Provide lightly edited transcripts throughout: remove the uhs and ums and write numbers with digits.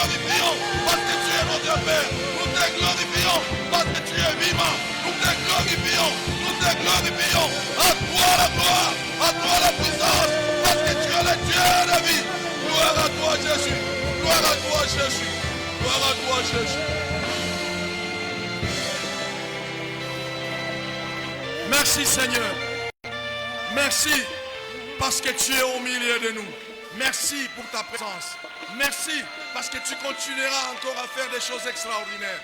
glorifions parce que tu es notre Père. Nous te glorifions parce que tu es vivant. Nous te glorifions. Nous te glorifions. À toi la gloire. À toi la puissance. Parce que tu es le Dieu de vie. Gloire à toi Jésus. Gloire à toi Jésus. Gloire à toi Jésus. Merci Seigneur. Merci parce que tu es au milieu de nous. Merci pour ta présence. Merci parce que tu continueras encore à faire des choses extraordinaires.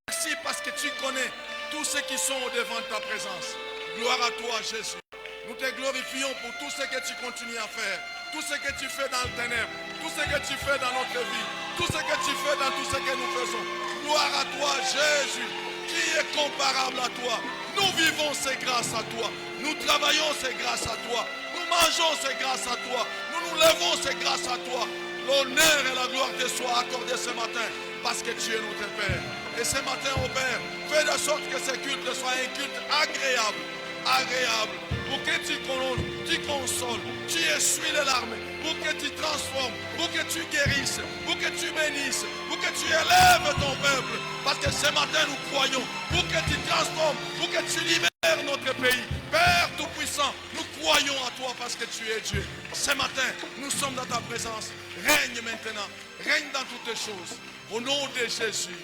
Merci parce que tu connais tous ceux qui sont au devant de ta présence. Gloire à toi Jésus. Nous te glorifions pour tout ce que tu continues à faire. Tout ce que tu fais dans le ténèbre. Tout ce que tu fais dans notre vie. Tout ce que tu fais dans tout ce que nous faisons. Gloire à toi Jésus. Qui est comparable à toi? Nous vivons, c'est grâce à toi. Nous travaillons, c'est grâce à toi. Nous mangeons, c'est grâce à toi. Nous nous levons, c'est grâce à toi. L'honneur et la gloire te soient accordés ce matin parce que tu es notre Père. Et ce matin, ô Père, fais de sorte que ce culte soit un culte agréable. Agréable. Pour que tu consoles, tu essuies les larmes, pour que tu transformes, pour que tu guérisses, pour que tu bénisses, pour que tu élèves ton peuple. Parce que ce matin nous croyons, pour que tu transformes, pour que tu libères notre pays. Père Tout-Puissant, nous croyons à toi parce que tu es Dieu. Ce matin, nous sommes dans ta présence. Règne maintenant, règne dans toutes les choses. Au nom de Jésus.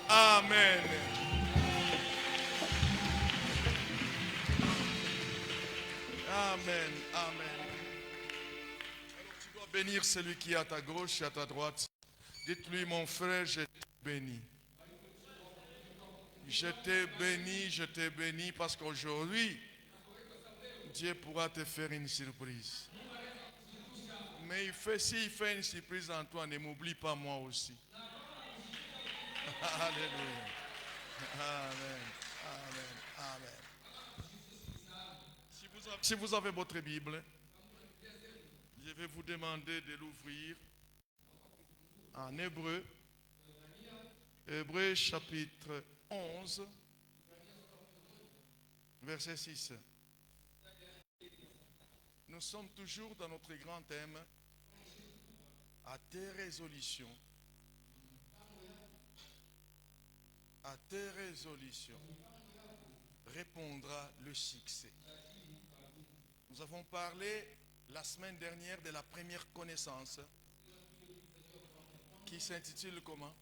Amen. Amen, amen. Alors tu dois bénir celui qui est à ta gauche et à ta droite. Dites-lui, mon frère, je te bénis. Je te bénis parce qu'aujourd'hui, Dieu pourra te faire une surprise. Mais s'il fait une surprise en toi, ne m'oublie pas moi aussi. Alléluia. Amen, amen, amen. Si vous avez votre Bible, je vais vous demander de l'ouvrir en Hébreu. Hébreu chapitre 11, verset 6. Nous sommes toujours dans notre grand thème, à tes résolutions. À tes résolutions répondra le succès. Nous avons parlé la semaine dernière de la première connaissance qui s'intitule comment?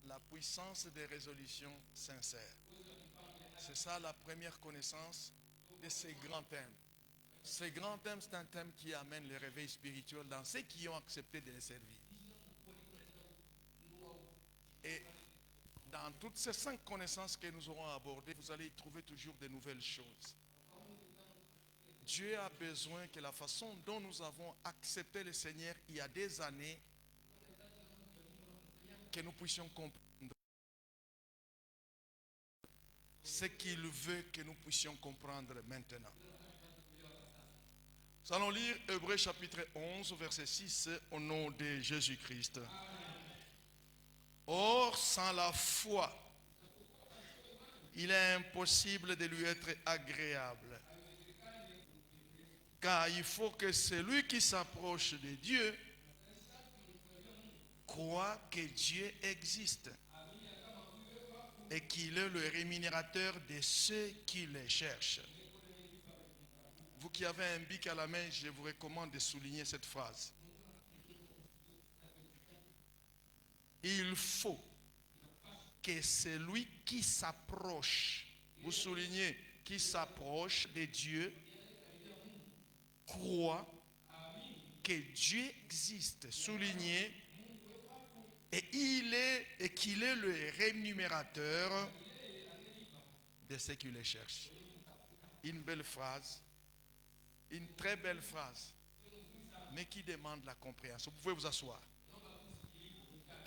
La puissance des résolutions sincères. C'est ça la première connaissance de ces grands thèmes. Ces grands thèmes, c'est un thème qui amène le réveil spirituel dans ceux qui ont accepté de les servir. Et dans toutes ces 5 connaissances que nous aurons abordées, vous allez y trouver toujours de nouvelles choses. Dieu a besoin que la façon dont nous avons accepté le Seigneur il y a des années, que nous puissions comprendre ce qu'il veut que nous puissions comprendre maintenant. Nous allons lire Hébreux chapitre 11, verset 6, au nom de Jésus-Christ. Or, sans la foi, il est impossible de lui être agréable. Car il faut que celui qui s'approche de Dieu croit que Dieu existe et qu'il est le rémunérateur de ceux qui le cherchent. Vous qui avez un bic à la main, je vous recommande de souligner cette phrase. Il faut que celui qui s'approche, vous soulignez, qui s'approche de Dieu, croit que Dieu existe. Soulignez, et qu'il est le rémunérateur de ceux qui le cherchent. Une belle phrase, une très belle phrase, mais qui demande la compréhension. Vous pouvez vous asseoir.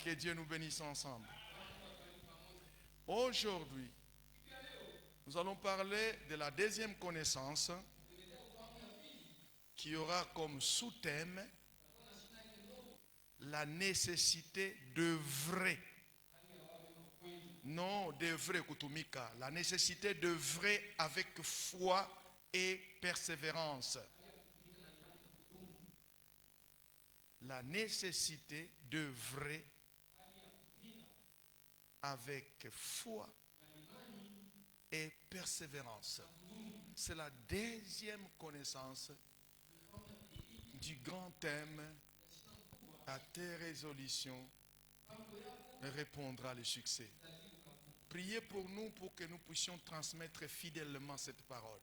Que Dieu nous bénisse ensemble. Aujourd'hui, nous allons parler de la deuxième connaissance qui aura comme sous-thème la nécessité d'œuvrer. Non, d'œuvrer kutumika. La nécessité d'œuvrer avec foi et persévérance. la nécessité d'œuvrer avec foi et persévérance. C'est la deuxième connaissance du grand thème. À tes résolutions répondra le succès. Priez pour nous pour que nous puissions transmettre fidèlement cette parole.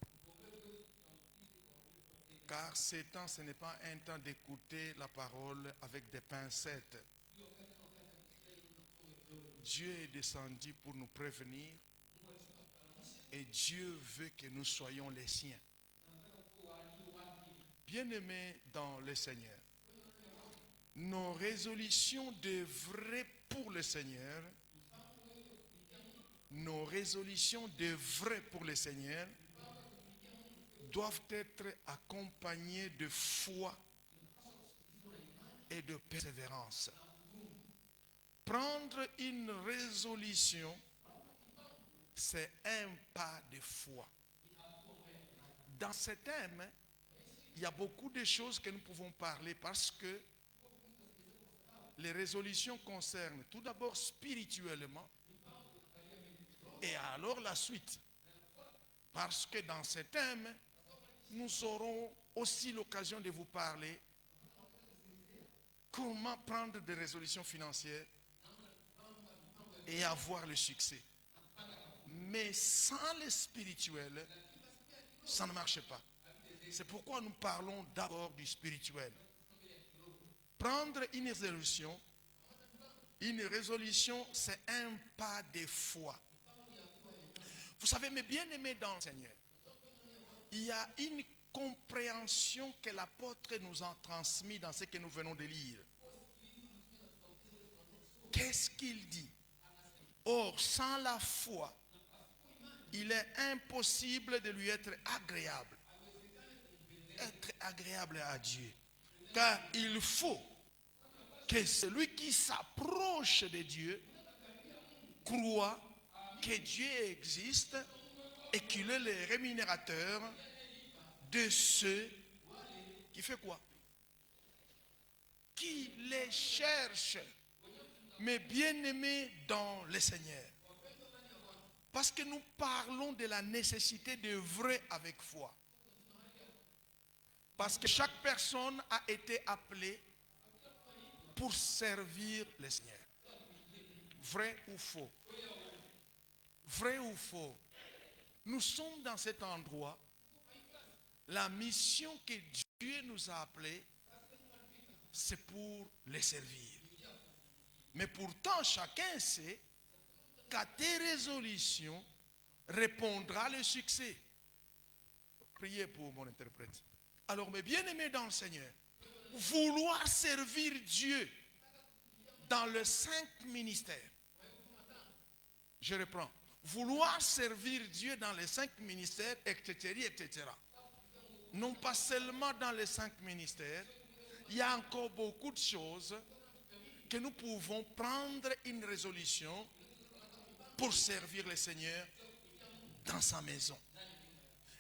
Car ce temps, ce n'est pas un temps d'écouter la parole avec des pincettes. Dieu est descendu pour nous prévenir et Dieu veut que nous soyons les siens. Bien-aimés dans le Seigneur, nos résolutions d'œuvrer pour le Seigneur, pour le Seigneur doivent être accompagnées de foi et de persévérance. Prendre une résolution, c'est un pas de foi. Dans ce thème, il y a beaucoup de choses que nous pouvons parler parce que les résolutions concernent tout d'abord spirituellement et alors la suite. Parce que dans ce thème, nous aurons aussi l'occasion de vous parler comment prendre des résolutions financières et avoir le succès. Mais sans le spirituel, ça ne marche pas. C'est pourquoi nous parlons d'abord du spirituel. Prendre une résolution, c'est un pas de foi. Vous savez, mes bien-aimés dans le Seigneur, il y a une compréhension que l'apôtre nous a transmise dans ce que nous venons de lire. Qu'est-ce qu'il dit? Or, sans la foi, il est impossible de lui être agréable. Être agréable à Dieu. Car il faut que celui qui s'approche de Dieu croit que Dieu existe et qu'il est le rémunérateur de ceux qui fait quoi? Qui les cherchent. Mais bien-aimés dans le Seigneur. Parce que nous parlons de la nécessité d'œuvrer avec foi. Parce que chaque personne a été appelée pour servir le Seigneur. Vrai ou faux? Vrai ou faux? Nous sommes dans cet endroit. La mission que Dieu nous a appelée, c'est pour les servir. Mais pourtant, chacun sait qu'à tes résolutions répondra le succès. Priez pour mon interprète. Alors, mes bien-aimés dans le Seigneur, vouloir servir Dieu dans les 5 ministères. Je reprends. Vouloir servir Dieu dans les 5 ministères, etc. Non pas seulement dans les 5 ministères, il y a encore beaucoup de choses que nous pouvons prendre une résolution pour servir le Seigneur dans sa maison.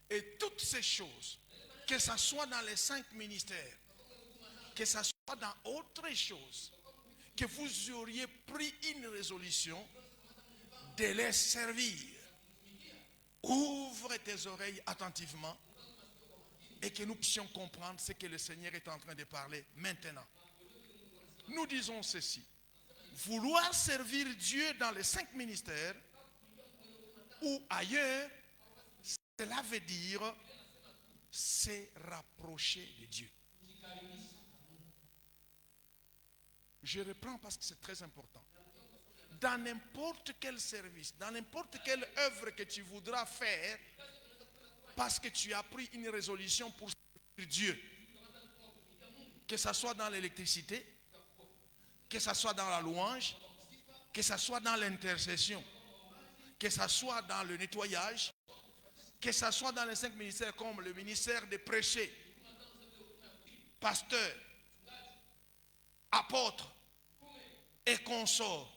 Et toutes ces choses, que ce soit dans les 5 ministères, que ce soit dans autre chose, que vous auriez pris une résolution de les servir. Ouvre tes oreilles attentivement et que nous puissions comprendre ce que le Seigneur est en train de parler maintenant. Nous disons ceci. Vouloir servir Dieu dans les 5 ministères ou ailleurs, cela veut dire se rapprocher de Dieu. Je reprends parce que c'est très important. Dans n'importe quel service, dans n'importe quelle œuvre que tu voudras faire, parce que tu as pris une résolution pour servir Dieu, que ce soit dans l'électricité, que ce soit dans la louange, que ce soit dans l'intercession, que ce soit dans le nettoyage, que ce soit dans les 5 ministères comme le ministère de prêcher, pasteur, apôtre et consort.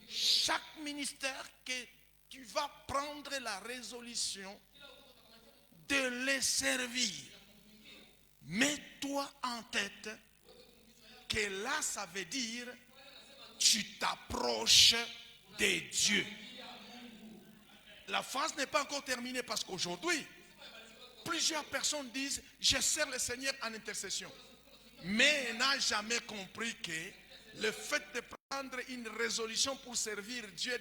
Chaque ministère que tu vas prendre la résolution de les servir. Mets-toi en tête que là, ça veut dire tu t'approches de Dieu. La phrase n'est pas encore terminée parce qu'aujourd'hui, plusieurs personnes disent « Je sers le Seigneur en intercession ». Mais n'a jamais compris que le fait de prendre une résolution pour servir Dieu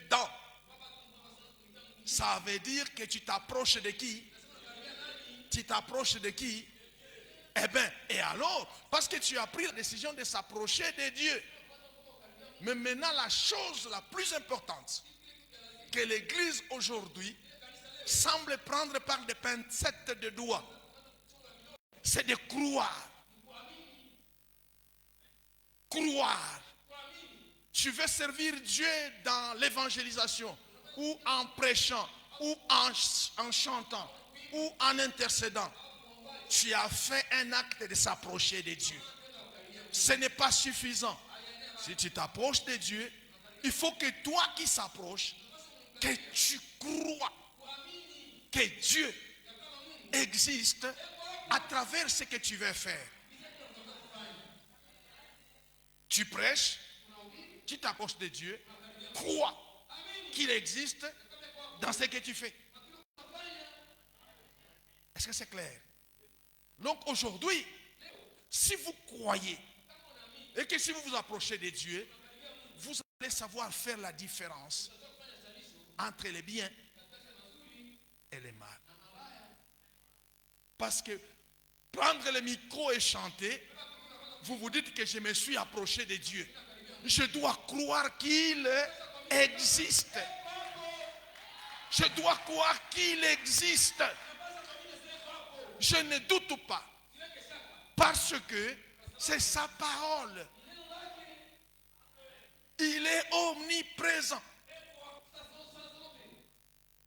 ça veut dire que tu t'approches de qui? Tu t'approches de qui? Eh bien, et alors, parce que tu as pris la décision de s'approcher de Dieu. Mais maintenant, la chose la plus importante que l'Église aujourd'hui semble prendre par des pincettes de doigts, c'est de croire. Croire. Tu veux servir Dieu dans l'évangélisation, ou en prêchant, ou en chantant, ou en intercédant. Tu as fait un acte de s'approcher de Dieu. Ce n'est pas suffisant. Si tu t'approches de Dieu, il faut que toi qui s'approches, que tu crois que Dieu existe à travers ce que tu veux faire. Tu prêches, tu t'approches de Dieu, crois qu'il existe dans ce que tu fais. Est-ce que c'est clair? Donc aujourd'hui, si vous croyez et que si vous vous approchez de Dieu, vous allez savoir faire la différence entre les biens et les mal. Parce que prendre le micro et chanter, vous vous dites que je me suis approché de Dieu. Je dois croire qu'il existe. Je dois croire qu'il existe. Je ne doute pas. Parce que c'est sa parole. Il est omniprésent.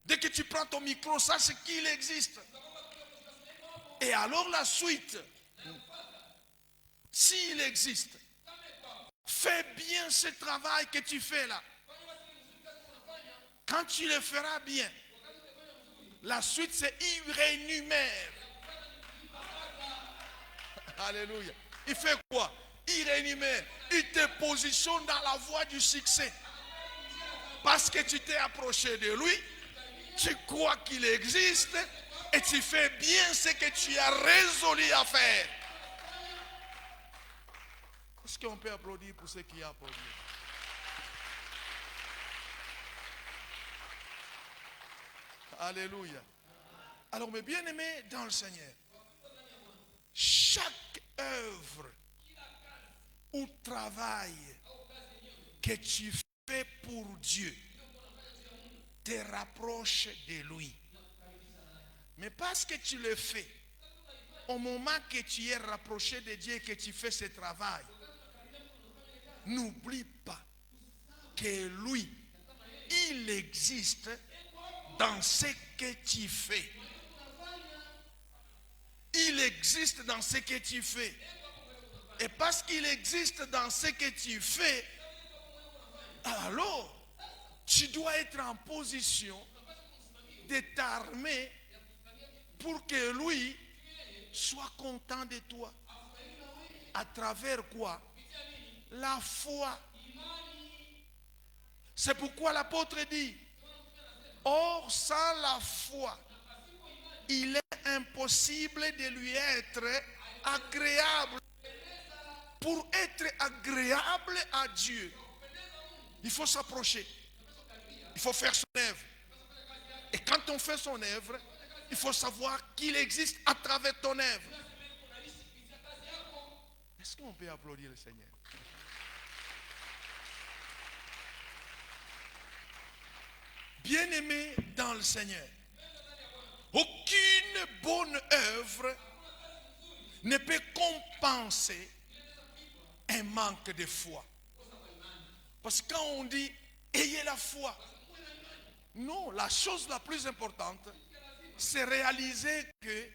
Dès que tu prends ton micro, sache qu'il existe. Et alors la suite, s'il existe, fais bien ce travail que tu fais là. Quand tu le feras bien, la suite c'est il rémunère. Alléluia. Il fait quoi? Il rémunère. Il te positionne dans la voie du succès. Parce que tu t'es approché de lui, tu crois qu'il existe et tu fais bien ce que tu as résolu à faire. Est-ce qu'on peut applaudir pour ceux qui applaudissent? Alléluia. Alors mes bien-aimés dans le Seigneur, chaque œuvre ou travail que tu fais pour Dieu te rapproche de lui. Mais parce que tu le fais, au moment que tu es rapproché de Dieu et que tu fais ce travail, n'oublie pas que lui, il existe dans ce que tu fais. Il existe dans ce que tu fais. Et parce qu'il existe dans ce que tu fais, alors tu dois être en position de t'armer pour que lui soit content de toi. À travers quoi? La foi. C'est pourquoi l'apôtre dit, or sans la foi, il est impossible de lui être agréable. Pour être agréable à Dieu, il faut s'approcher. Il faut faire son œuvre. Et quand on fait son œuvre, il faut savoir qu'il existe à travers ton œuvre. Est-ce qu'on peut applaudir le Seigneur? Bien-aimé dans le Seigneur, aucune bonne œuvre ne peut compenser un manque de foi. Parce que quand on dit ayez la foi, non, la chose la plus importante, c'est réaliser que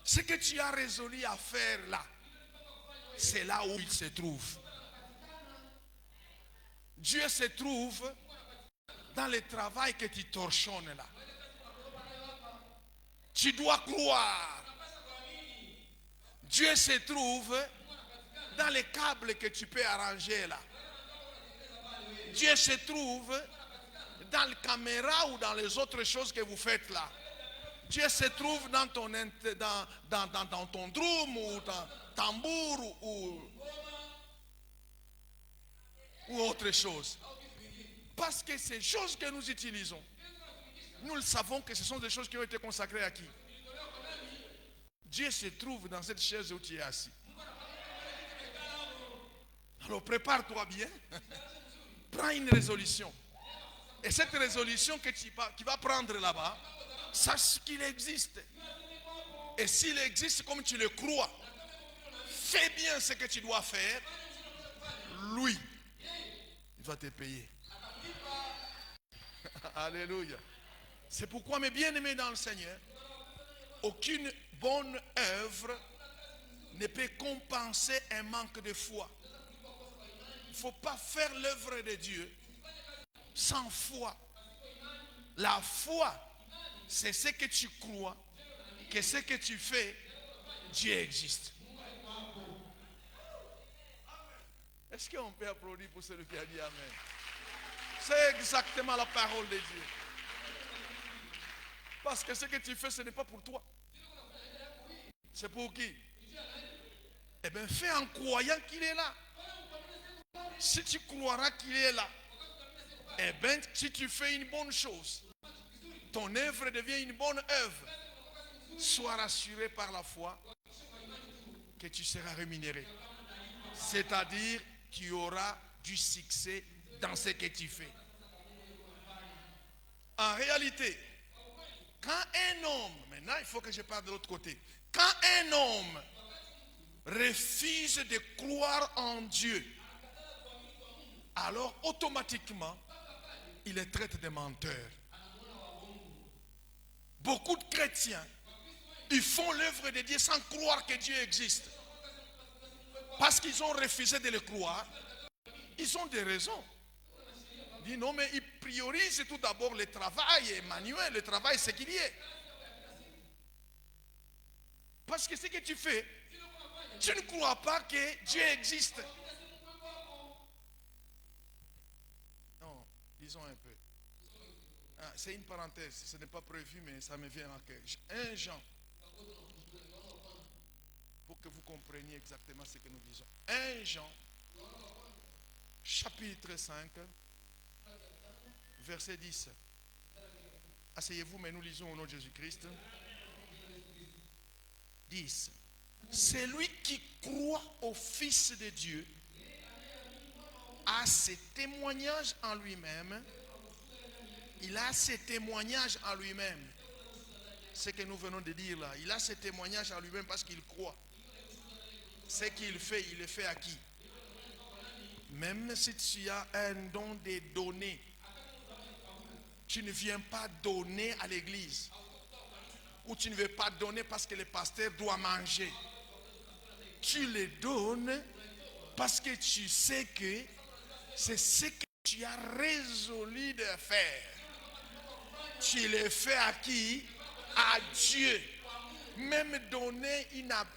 ce que tu as résolu à faire là, c'est là où il se trouve. Dieu se trouve dans le travail que tu torchonnes là. Tu dois croire. Dieu se trouve dans les câbles que tu peux arranger là. Dieu se trouve dans la caméra ou dans les autres choses que vous faites là. Dieu se trouve dans ton, dans ton drum ou ton tambour ou autre chose. Parce que ces choses que nous utilisons, nous le savons que ce sont des choses qui ont été consacrées à qui? Dieu se trouve dans cette chaise où tu es assis. Alors prépare-toi bien. Prends une résolution. Et cette résolution que tu vas prendre là-bas, sache qu'il existe. Et s'il existe comme tu le crois, fais bien ce que tu dois faire. Lui, il va te payer. Alléluia. C'est pourquoi, mes bien-aimés dans le Seigneur, aucune bonne œuvre ne peut compenser un manque de foi. Il ne faut pas faire l'œuvre de Dieu sans foi. La foi, c'est ce que tu crois, que ce que tu fais, Dieu existe. Est-ce qu'on peut applaudir pour celui qui a dit Amen? C'est exactement la parole de Dieu. Parce que ce que tu fais, ce n'est pas pour toi. C'est pour qui? Eh bien, fais en croyant qu'il est là. Si tu croiras qu'il est là, eh bien, si tu fais une bonne chose, ton œuvre devient une bonne œuvre. Sois rassuré par la foi que tu seras rémunéré. C'est-à-dire, tu auras du succès dans ce que tu fais. En réalité, quand un homme, maintenant il faut que je parle de l'autre côté, quand un homme refuse de croire en Dieu, alors automatiquement, il est traité de menteur. Beaucoup de chrétiens, ils font l'œuvre de Dieu sans croire que Dieu existe. Parce qu'ils ont refusé de le croire, ils ont des raisons. Ils disent non, mais ils priorisent tout d'abord le travail, Emmanuel, le travail c'est qu'il y ait. Parce que ce que tu fais, tu ne crois pas que Dieu existe. Non, disons un peu. Ah, c'est une parenthèse, ce n'est pas prévu, mais ça me vient à cœur. 1 Jean. Pour que vous compreniez exactement ce que nous disons. 1 Jean, chapitre 5, verset 10. Asseyez-vous, mais nous lisons au nom de Jésus-Christ. 10. Celui qui croit au Fils de Dieu a ce témoignage en lui-même. Il a ce témoignage en lui-même. Ce que nous venons de dire là. Il a ce témoignage en lui-même parce qu'il croit. Ce qu'il fait, il le fait à qui? Même si tu as un don de donner, tu ne viens pas donner à l'église. Ou tu ne veux pas donner parce que le pasteur doit manger. Tu le donnes parce que tu sais que c'est ce que tu as résolu de faire. Tu le fais à qui? À Dieu. Même donner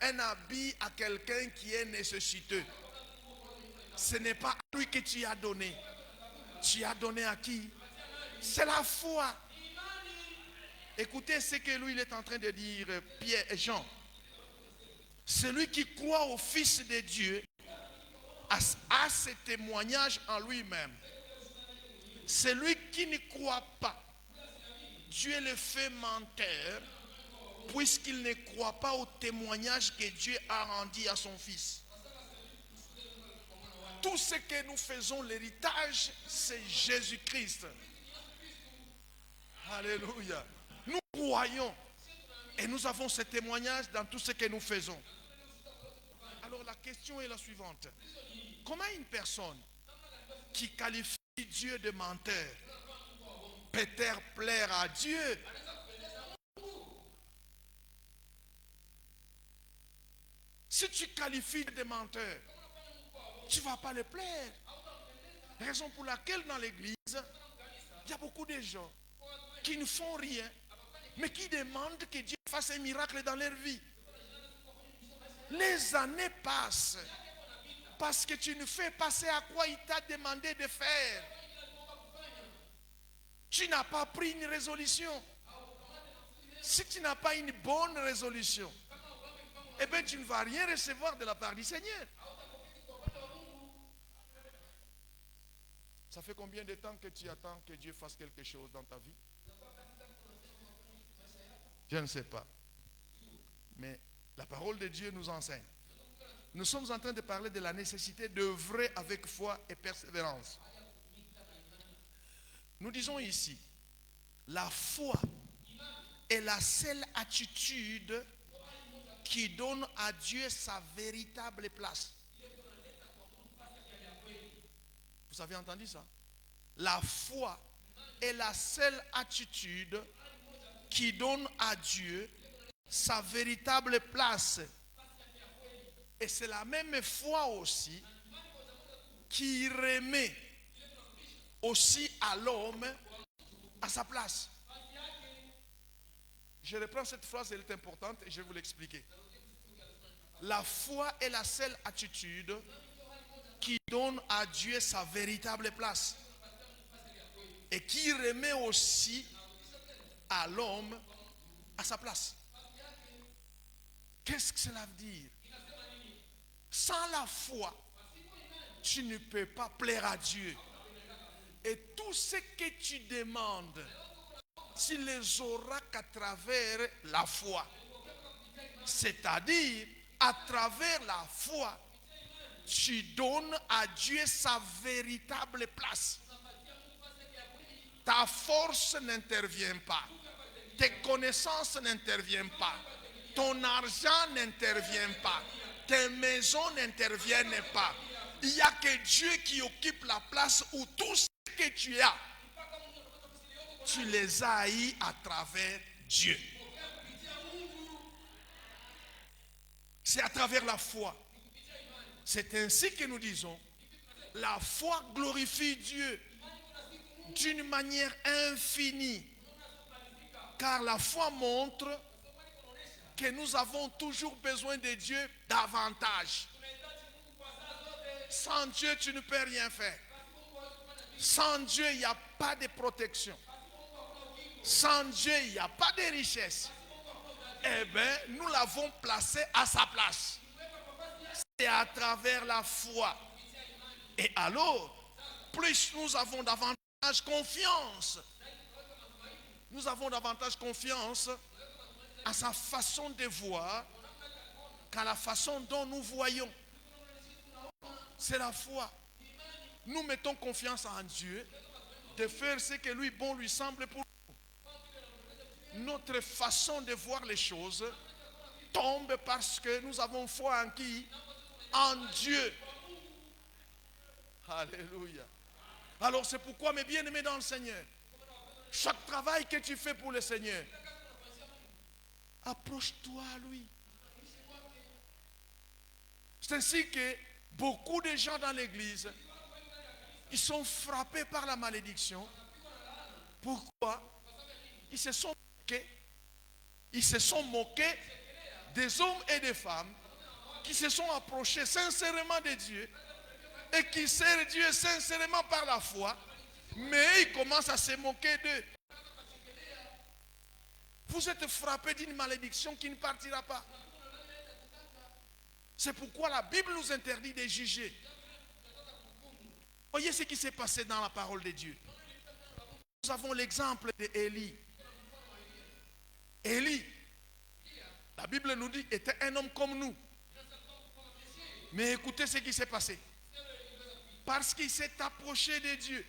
un habit à quelqu'un qui est nécessiteux. Ce n'est pas à lui que tu as donné. Tu as donné à qui? C'est la foi. Écoutez ce que lui il est en train de dire, Pierre et Jean. Celui qui croit au Fils de Dieu a ce témoignage en lui-même. Celui qui ne croit pas, Dieu le fait menteur, puisqu'il ne croit pas au témoignage que Dieu a rendu à son Fils. Tout ce que nous faisons, l'héritage, c'est Jésus-Christ. Alléluia. Nous croyons et nous avons ce témoignage dans tout ce que nous faisons. Alors la question est la suivante. Comment une personne qui qualifie Dieu de menteur peut-elle plaire à Dieu? Si tu qualifies de menteur, tu ne vas pas le plaire. Raison pour laquelle dans l'église, il y a beaucoup de gens qui ne font rien, mais qui demandent que Dieu fasse un miracle dans leur vie. Les années passent. parce que tu ne fais pas ce à quoi il t'a demandé de faire. Tu n'as pas pris une résolution. Si tu n'as pas une bonne résolution, eh bien tu ne vas rien recevoir de la part du Seigneur. Ça fait combien de temps que tu attends que Dieu fasse quelque chose dans ta vie? Je ne sais pas. Mais la parole de Dieu nous enseigne. Nous sommes en train de parler de la nécessité d'œuvrer avec foi et persévérance. Nous disons ici, la foi est la seule attitude qui donne à Dieu sa véritable place. Vous avez entendu ça? La foi est la seule attitude qui donne à Dieu sa véritable place. Et c'est la même foi aussi qui remet aussi à l'homme à sa place. Je reprends cette phrase, elle est importante et je vais vous l'expliquer. La foi est la seule attitude qui donne à Dieu sa véritable place et qui remet aussi à l'homme à sa place. Qu'est-ce que cela veut dire? Sans la foi, tu ne peux pas plaire à Dieu. Et tout ce que tu demandes, tu les auras qu'à travers la foi. C'est-à-dire, à travers la foi, tu donnes à Dieu sa véritable place. Ta force n'intervient pas. Tes connaissances n'interviennent pas. Ton argent n'intervient pas. Tes maisons n'interviennent pas. Il n'y a que Dieu qui occupe la place où tout ce que tu as, tu les as eu à travers Dieu. C'est à travers la foi. C'est ainsi que nous disons, la foi glorifie Dieu d'une manière infinie. Car la foi montre que nous avons toujours besoin de Dieu davantage. Sans Dieu, tu ne peux rien faire. Sans Dieu, il n'y a pas de protection. Sans Dieu, il n'y a pas de richesse. Eh bien, nous l'avons placé à sa place. C'est à travers la foi. Et alors, plus nous avons davantage confiance. Nous avons davantage confiance à sa façon de voir qu'à la façon dont nous voyons. C'est la foi. Nous mettons confiance en Dieu de faire ce que lui bon lui semble pour nous. Notre façon de voir les choses tombe parce que nous avons foi en qui? En Dieu. Alléluia. Alors c'est pourquoi, mes bien-aimés dans le Seigneur, chaque travail que tu fais pour le Seigneur, approche-toi à lui. C'est ainsi que beaucoup de gens dans l'église, ils sont frappés par la malédiction. Pourquoi? Ils se sont moqués des hommes et des femmes qui se sont approchés sincèrement de Dieu et qui servent Dieu sincèrement par la foi, mais ils commencent à se moquer d'eux. Vous êtes frappés d'une malédiction qui ne partira pas. C'est pourquoi la Bible nous interdit de juger. Voyez ce qui s'est passé dans la parole de Dieu. Nous avons l'exemple d'Élie. Élie, la Bible nous dit, était un homme comme nous. Mais écoutez ce qui s'est passé. Parce qu'il s'est approché de Dieu.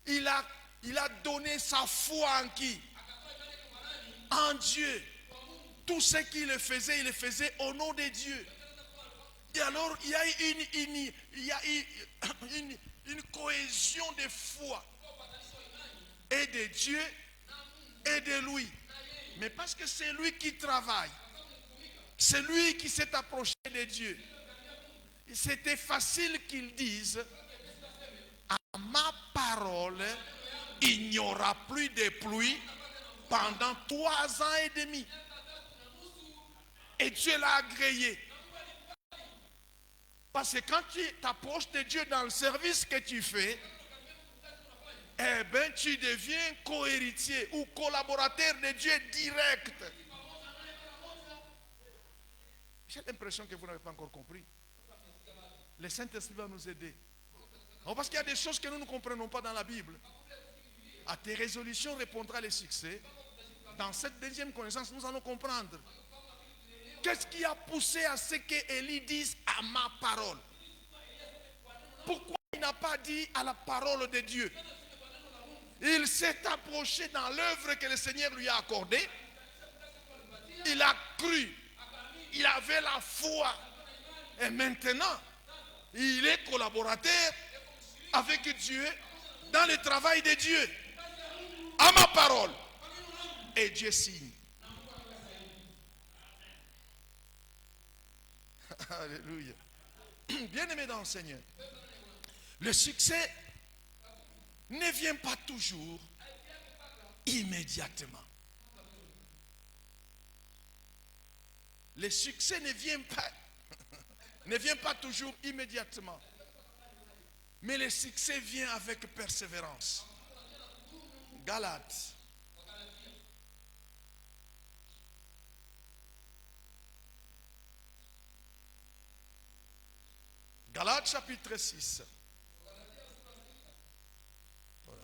Il a donné sa foi en qui? En Dieu. Tout ce qu'il faisait, il le faisait au nom de Dieu. Et alors, il y a une cohésion de foi. Et de Dieu et de lui. Mais parce que c'est lui qui travaille. C'est lui qui s'est approché de Dieu. C'était facile qu'il dise, à ma parole, il n'y aura plus de pluie pendant 3 ans et demi. Et Dieu l'a agréé. Parce que quand tu t'approches de Dieu dans le service que tu fais, eh bien, tu deviens co-héritier ou collaborateur de Dieu direct. J'ai l'impression que vous n'avez pas encore compris. Le Saint-Esprit va nous aider. Non, parce qu'il y a des choses que nous ne comprenons pas dans la Bible. À tes résolutions répondra le succès. Dans cette deuxième connaissance, nous allons comprendre. Qu'est-ce qui a poussé à ce que Élie dise à ma parole? Pourquoi il n'a pas dit à la parole de Dieu? Il s'est approché dans l'œuvre que le Seigneur lui a accordée. Il a cru. Il avait la foi. Et maintenant, il est collaborateur avec Dieu dans le travail de Dieu. À ma parole. Et Dieu signe. Alléluia. Bien-aimé dans le Seigneur, le succès ne vient pas toujours immédiatement. Le succès ne vient pas toujours immédiatement. Mais le succès vient avec persévérance. Galates. Galates chapitre 6. Voilà.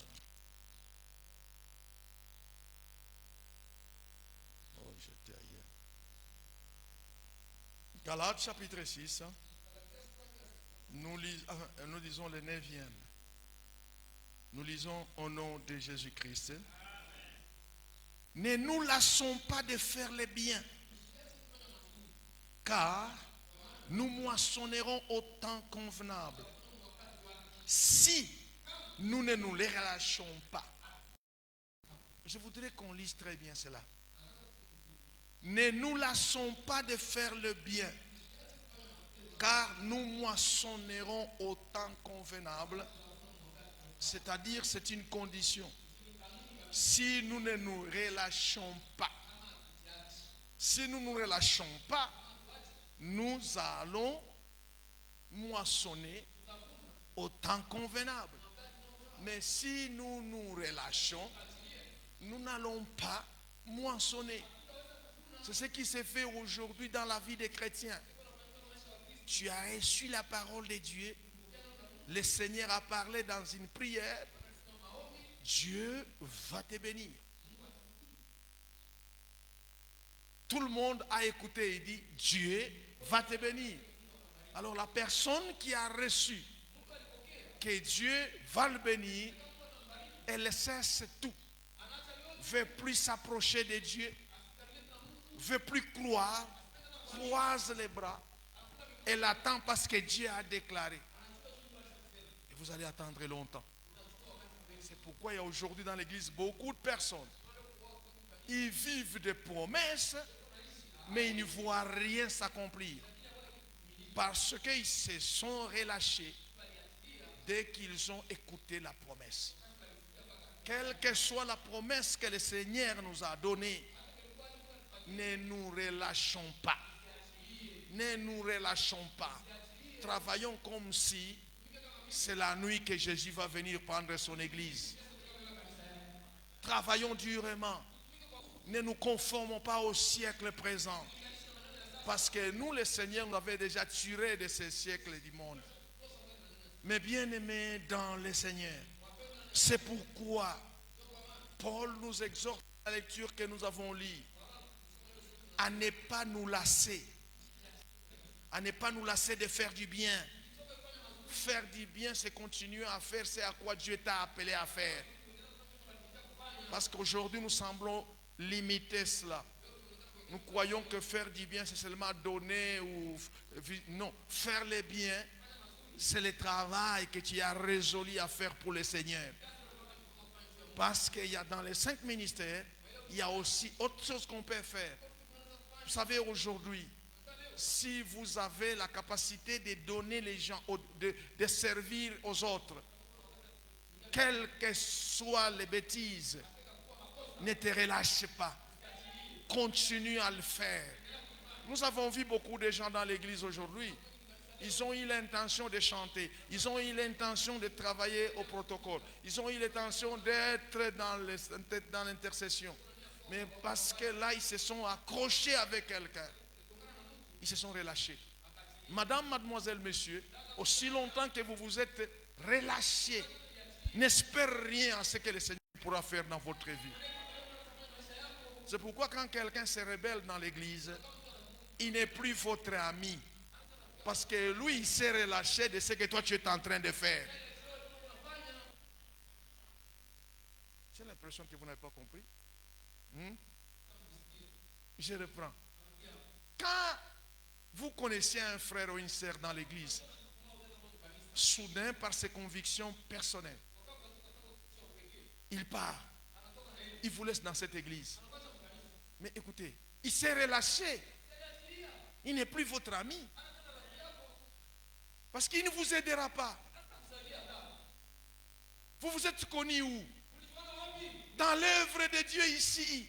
Oh, j'étais ailleurs. Galates chapitre 6. Nous lisons le 9e. Nous lisons au nom de Jésus-Christ. Ne nous lassons pas de faire le bien, car nous moissonnerons au temps convenable si nous ne nous les relâchons pas. Je voudrais qu'on lise très bien cela. Ne nous lassons pas de faire le bien, car nous moissonnerons au temps convenable. C'est-à-dire, c'est une condition. Si nous ne nous relâchons pas, nous allons moissonner au temps convenable. Mais si nous nous relâchons, nous n'allons pas moissonner. C'est ce qui s'est fait aujourd'hui dans la vie des chrétiens. Tu as reçu la parole de Dieu. Le Seigneur a parlé dans une prière. Dieu va te bénir. Tout le monde a écouté et dit, Dieu va te bénir. Alors la personne qui a reçu que Dieu va le bénir, elle cesse tout. Ne veut plus s'approcher de Dieu. Ne veut plus croire. Croise les bras. Elle attend parce que Dieu a déclaré. Et vous allez attendre longtemps. C'est pourquoi il y a aujourd'hui dans l'église beaucoup de personnes. Ils vivent des promesses, mais ils ne voient rien s'accomplir. Parce qu'ils se sont relâchés dès qu'ils ont écouté la promesse. Quelle que soit la promesse que le Seigneur nous a donnée, ne nous relâchons pas. Ne nous relâchons pas. Travaillons comme si c'est la nuit que Jésus va venir prendre son église. Travaillons durement. Ne nous conformons pas au siècle présent. Parce que nous, le Seigneur, nous avait déjà tiré de ce siècle du monde. Mais bien aimés dans le Seigneur, c'est pourquoi Paul nous exhorte à la lecture que nous avons lue à ne pas nous lasser. À ne pas nous lasser de faire du bien. Faire du bien, c'est continuer à faire ce à quoi Dieu t'a appelé à faire. Parce qu'aujourd'hui, nous semblons limiter cela. Nous croyons que faire du bien, c'est seulement donner ou... Non, faire le bien, c'est le travail que tu as résolu à faire pour le Seigneur. Parce qu'il y a dans les 5 ministères, il y a aussi autre chose qu'on peut faire. Vous savez, aujourd'hui, si vous avez la capacité de donner les gens, de servir aux autres, quelles que soient les bêtises, ne te relâche pas. Continue à le faire. Nous avons vu beaucoup de gens dans l'église aujourd'hui. Ils ont eu l'intention de chanter. Ils ont eu l'intention de travailler au protocole. Ils ont eu l'intention d'être dans l'intercession. Mais parce que là, ils se sont accrochés avec quelqu'un. Ils se sont relâchés. Madame, mademoiselle, monsieur, aussi longtemps que vous vous êtes relâchés, n'espérez rien à ce que le Seigneur pourra faire dans votre vie. C'est pourquoi quand quelqu'un se rebelle dans l'église, il n'est plus votre ami. Parce que lui, il s'est relâché de ce que toi tu es en train de faire. J'ai l'impression que vous n'avez pas compris. Je reprends. Quand vous connaissez un frère ou une sœur dans l'église, soudain par ses convictions personnelles, il part, il vous laisse dans cette église. Mais écoutez, il s'est relâché. Il n'est plus votre ami. Parce qu'il ne vous aidera pas. Vous vous êtes connus où? Dans l'œuvre de Dieu ici.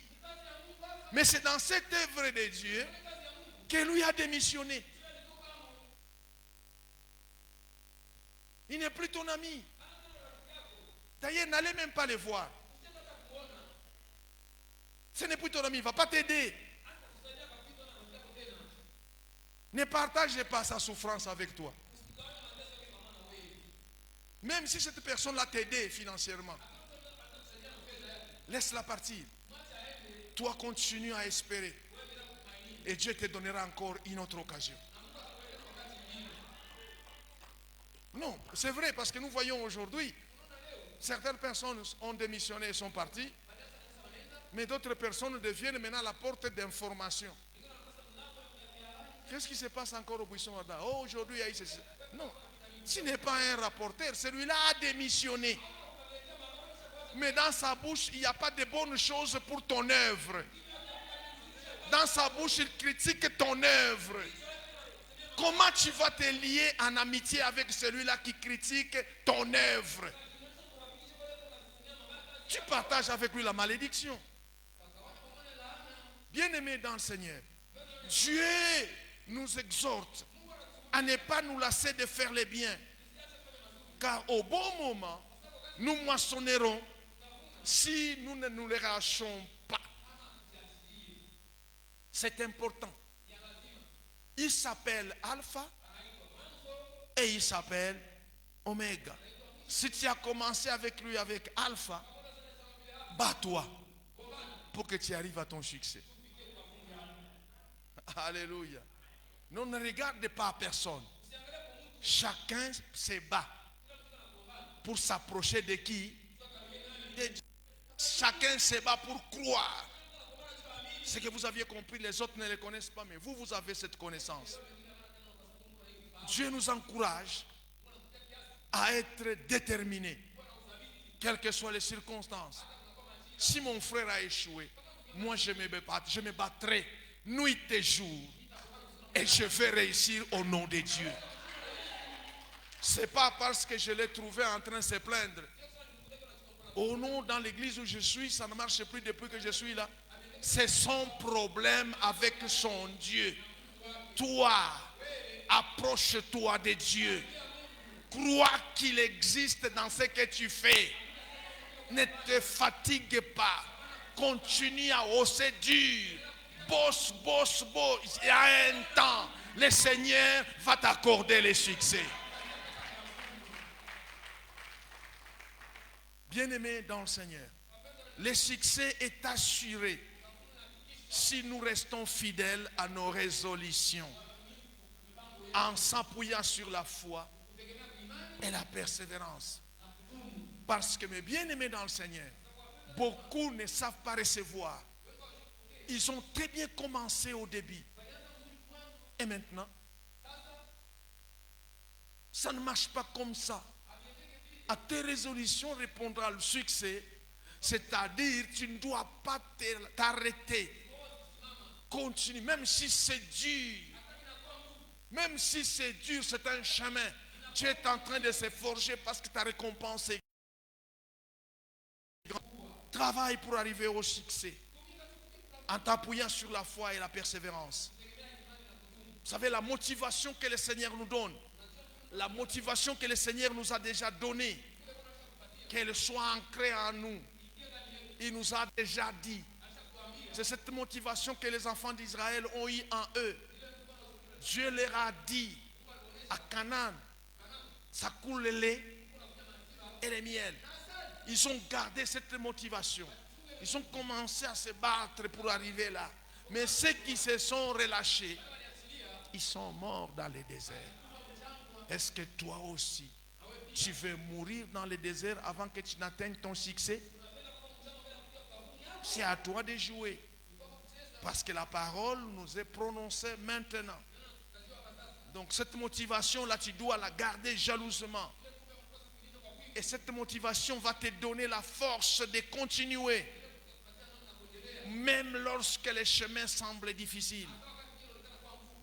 Mais c'est dans cette œuvre de Dieu que lui a démissionné. Il n'est plus ton ami. D'ailleurs, n'allez même pas le voir. Ce n'est plus ton ami, il ne va pas t'aider. Ne partage pas sa souffrance avec toi. Même si cette personne-là t'aidé financièrement, laisse-la partir. Toi, continue à espérer. Et Dieu te donnera encore une autre occasion. Non, c'est vrai, parce que nous voyons aujourd'hui, certaines personnes ont démissionné et sont parties, mais d'autres personnes deviennent maintenant la porte d'information. Qu'est-ce qui se passe encore au buisson Adam? Oh, aujourd'hui, il y a eu ceci. Non, tu n'es pas un rapporteur, celui-là a démissionné. Mais dans sa bouche, il n'y a pas de bonnes choses pour ton œuvre. Dans sa bouche, il critique ton œuvre. Comment tu vas te lier en amitié avec celui-là qui critique ton œuvre? Tu partages avec lui la malédiction. Bien-aimés dans le Seigneur, Dieu nous exhorte à ne pas nous lasser de faire le bien. Car au bon moment, nous moissonnerons si nous ne nous relâchons pas. C'est important. Il s'appelle Alpha et il s'appelle Oméga. Si tu as commencé avec lui avec Alpha, bats-toi pour que tu arrives à ton succès. Alléluia. Non, ne regarde pas personne. Chacun se bat pour s'approcher de qui? De Dieu. Chacun se bat pour croire. Ce que vous aviez compris, les autres ne le connaissent pas, mais vous, vous avez cette connaissance. Dieu nous encourage à être déterminés, quelles que soient les circonstances. Si mon frère a échoué, moi je me battrai nuit et jour et je vais réussir au nom de Dieu. Ce n'est pas parce que je l'ai trouvé en train de se plaindre. Oh non, dans l'église où je suis, ça ne marche plus depuis que je suis là. C'est son problème avec son Dieu. Toi, approche-toi de Dieu. Crois qu'il existe dans ce que tu fais. Ne te fatigue pas. Continue à hausser dur. Bosse, bosse, bosse. Il y a un temps, le Seigneur va t'accorder le succès. Bien-aimés dans le Seigneur, le succès est assuré si nous restons fidèles à nos résolutions, en s'appuyant sur la foi et la persévérance. Parce que mes bien-aimés dans le Seigneur, beaucoup ne savent pas recevoir. Ils ont très bien commencé au début. Et maintenant, ça ne marche pas comme ça. À tes résolutions répondra le succès. C'est-à-dire, tu ne dois pas t'arrêter. Continue, même si c'est dur. Même si c'est dur, c'est un chemin. Tu es en train de se forger parce que ta récompense est grande. Travaille pour arriver au succès. En t'appuyant sur la foi et la persévérance. Vous savez, la motivation que le Seigneur nous donne, la motivation que le Seigneur nous a déjà donnée, qu'elle soit ancrée en nous. Il nous a déjà dit. C'est cette motivation que les enfants d'Israël ont eu en eux. Dieu leur a dit, à Canaan, ça coule le lait et le miel. Ils ont gardé cette motivation. Ils ont commencé à se battre pour arriver là. Mais ceux qui se sont relâchés, ils sont morts dans le désert. Est-ce que toi aussi, tu veux mourir dans le désert avant que tu n'atteignes ton succès? C'est à toi de jouer. Parce que la parole nous est prononcée maintenant. Donc cette motivation-là, tu dois la garder jalousement. Et cette motivation va te donner la force de continuer. Même lorsque les chemins semblent difficiles.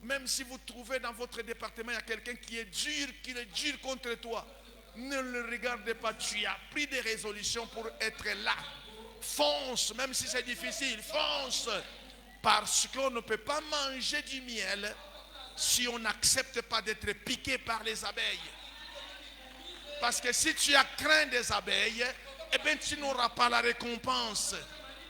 Même si vous trouvez dans votre département, il y a quelqu'un qui est dur contre toi. Ne le regardez pas. Tu as pris des résolutions pour être là. Fonce, même si c'est difficile, fonce. Parce qu'on ne peut pas manger du miel si on n'accepte pas d'être piqué par les abeilles. Parce que si tu as craint des abeilles, eh bien tu n'auras pas la récompense.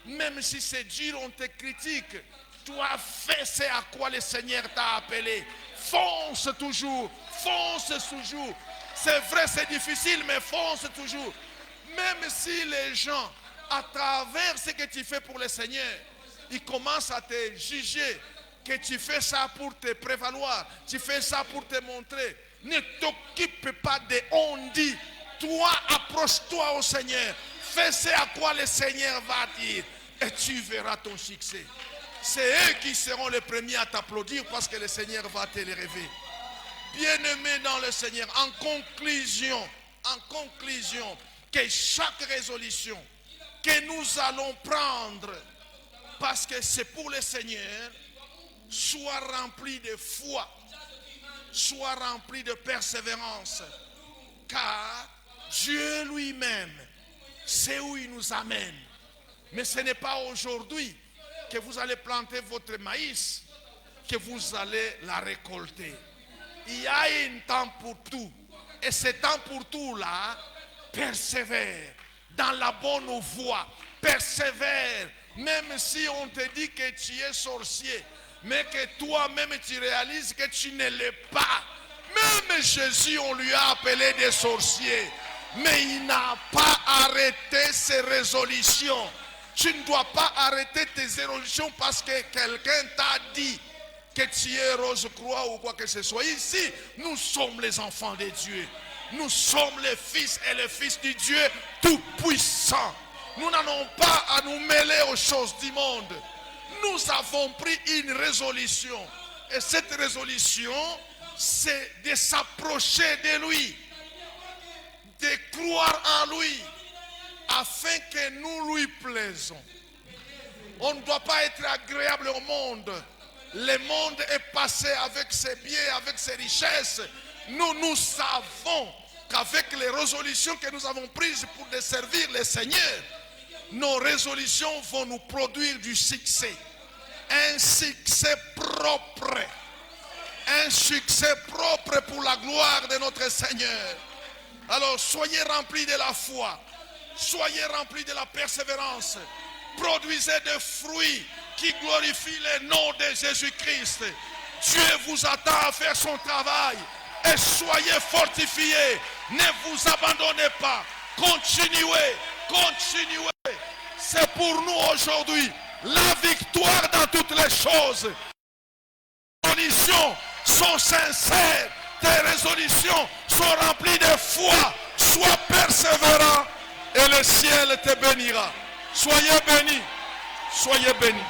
Même si c'est dur, on te critique. Toi, fais ce à quoi le Seigneur t'a appelé. Fonce toujours, fonce toujours. C'est vrai, c'est difficile, mais fonce toujours. Même si les gens, à travers ce que tu fais pour le Seigneur, ils commencent à te juger, que tu fais ça pour te prévaloir, tu fais ça pour te montrer. Ne t'occupe pas de on-dit. Toi, approche-toi au Seigneur. Fais ce à quoi le Seigneur va dire. Et tu verras ton succès. C'est eux qui seront les premiers à t'applaudir parce que le Seigneur va te les rêver. Bien-aimés dans le Seigneur, en conclusion, que chaque résolution que nous allons prendre, parce que c'est pour le Seigneur, soit remplie de foi, soit remplie de persévérance. Car Dieu lui-même sait où il nous amène. Mais ce n'est pas aujourd'hui que vous allez planter votre maïs que vous allez la récolter. Il y a un temps pour tout. Et ce temps pour tout là, persévère dans la bonne voie. Persévère. Même si on te dit que tu es sorcier, mais que toi-même tu réalises que tu ne l'es pas. Même Jésus, on lui a appelé des sorciers. Mais il n'a pas arrêté ses résolutions. Tu ne dois pas arrêter tes résolutions parce que quelqu'un t'a dit que tu es Rose-Croix ou quoi que ce soit. Ici, nous sommes les enfants de Dieu. Nous sommes les fils et les fils du Dieu Tout-Puissant. Nous n'avons pas à nous mêler aux choses du monde. Nous avons pris une résolution. Et cette résolution, c'est de s'approcher de lui, de croire en lui, afin que nous lui plaisons. On ne doit pas être agréable au monde. Le monde est passé avec ses biens, avec ses richesses. Nous savons qu'avec les résolutions que nous avons prises pour servir le Seigneur, nos résolutions vont nous produire du succès. Un succès propre. Un succès propre pour la gloire de notre Seigneur. Alors soyez remplis de la foi. Soyez remplis de la persévérance. Produisez des fruits qui glorifient le nom de Jésus-Christ. Dieu vous attend à faire son travail. Et soyez fortifiés. Ne vous abandonnez pas. Continuez. Continuez. C'est pour nous aujourd'hui la victoire dans toutes les choses. Tes résolutions sont sincères. Tes résolutions sont remplies de foi. Sois persévérant et le ciel te bénira. Soyez bénis. Soyez bénis.